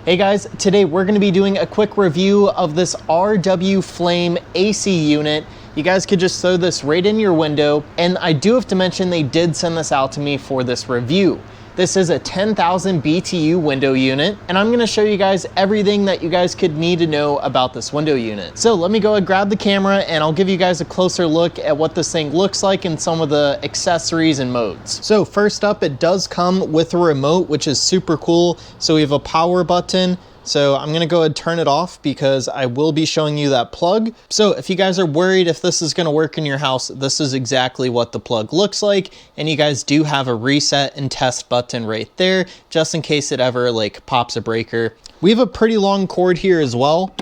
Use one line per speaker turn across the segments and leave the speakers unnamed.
Hey guys, today we're going to be doing a quick review of this RW Flame AC unit. You guys could just throw this right in your window, and I do have to mention they did send this out to me for this review. This is a 10,000 BTU window unit, and I'm gonna show you guys everything that you guys could need to know about this window unit. So let me go and grab the camera and I'll give you guys a closer look at what this thing looks like and some of the accessories and modes. So first up, it does come with a remote, which is super cool. So we have a power button. So I'm gonna go ahead and turn it off because I will be showing you that plug. So if you guys are worried if this is gonna work in your house, this is exactly what the plug looks like. And you guys do have a reset and test button right there, just in case it ever like pops a breaker. We have a pretty long cord here as well.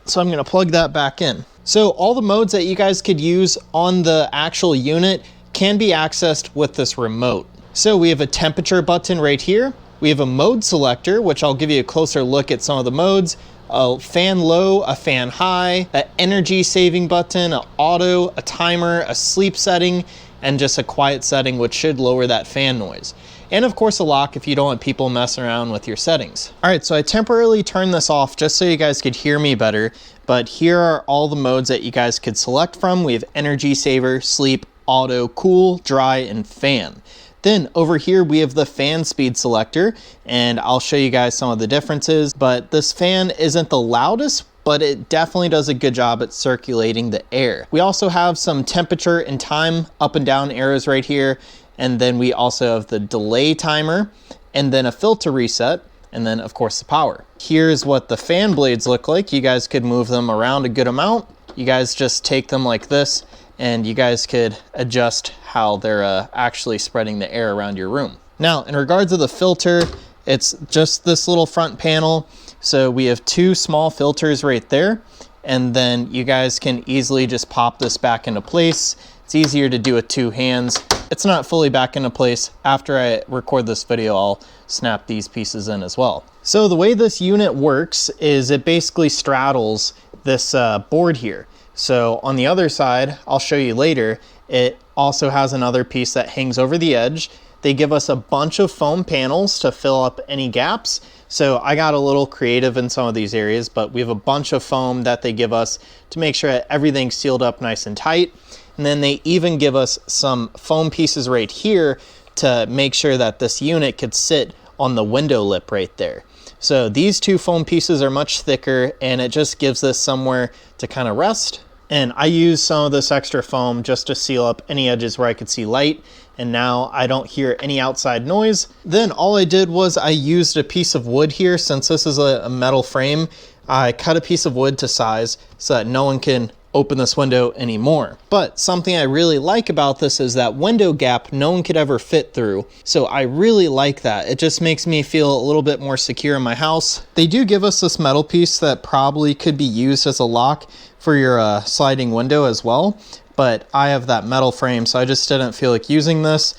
So I'm gonna plug that back in. So all the modes that you guys could use on the actual unit can be accessed with this remote. So we have a temperature button right here. We have a mode selector, which I'll give you a closer look at some of the modes. A fan low, a fan high, an energy saving button, an auto, a timer, a sleep setting, and just a quiet setting, which should lower that fan noise. And of course a lock if you don't want people messing around with your settings. All right, so I temporarily turned this off just so you guys could hear me better, but here are all the modes that you guys could select from. We have energy saver, sleep, auto, cool, dry, and fan. Then over here we have the fan speed selector, and I'll show you guys some of the differences, but this fan isn't the loudest, but it definitely does a good job at circulating the air. We also have some temperature and time up and down arrows right here, and then we also have the delay timer, and then a filter reset, and then of course the power. Here's what the fan blades look like. You guys could move them around a good amount. You guys just take them like this, and you guys could adjust how they're actually spreading the air around your room. Now, in regards to the filter, it's just this little front panel. So we have two small filters right there, and then you guys can easily just pop this back into place. It's easier to do with two hands. It's not fully back into place. After I record this video, I'll snap these pieces in as well. So the way this unit works is it basically straddles this board here. So on the other side, I'll show you later, it also has another piece that hangs over the edge. They give us a bunch of foam panels to fill up any gaps. So I got a little creative in some of these areas, but we have a bunch of foam that they give us to make sure that everything's sealed up nice and tight. And then they even give us some foam pieces right here to make sure that this unit could sit on the window lip right there. So these two foam pieces are much thicker, and it just gives this somewhere to kind of rest. And I used some of this extra foam just to seal up any edges where I could see light, and now I don't hear any outside noise. Then all I did was I used a piece of wood here. Since this is a metal frame, I cut a piece of wood to size so that no one can open this window anymore. But something I really like about this is that window gap no one could ever fit through. So I really like that. It just makes me feel a little bit more secure in my house. They do give us this metal piece that probably could be used as a lock for your sliding window as well. But I have that metal frame, so I just didn't feel like using this,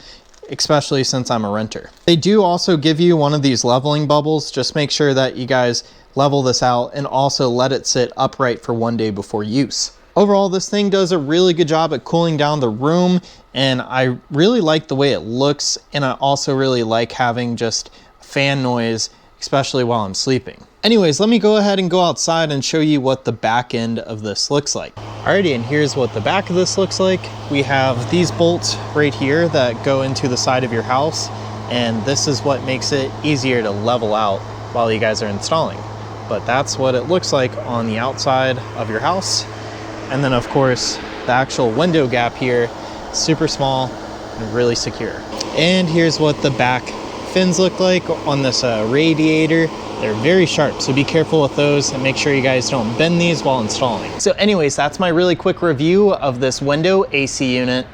especially since I'm a renter. They do also give you one of these leveling bubbles. Just make sure that you guys level this out and also let it sit upright for one day before use. Overall, this thing does a really good job at cooling down the room, and I really like the way it looks, and I also really like having just fan noise, especially while I'm sleeping. Anyways, let me go ahead and go outside and show you what the back end of this looks like. Alrighty, and here's what the back of this looks like. We have these bolts right here that go into the side of your house, and this is what makes it easier to level out while you guys are installing. But that's what it looks like on the outside of your house. And then of course, the actual window gap here, super small and really secure. And here's what the back fins look like on this radiator. They're very sharp, so be careful with those and make sure you guys don't bend these while installing. So anyways, that's my really quick review of this window AC unit.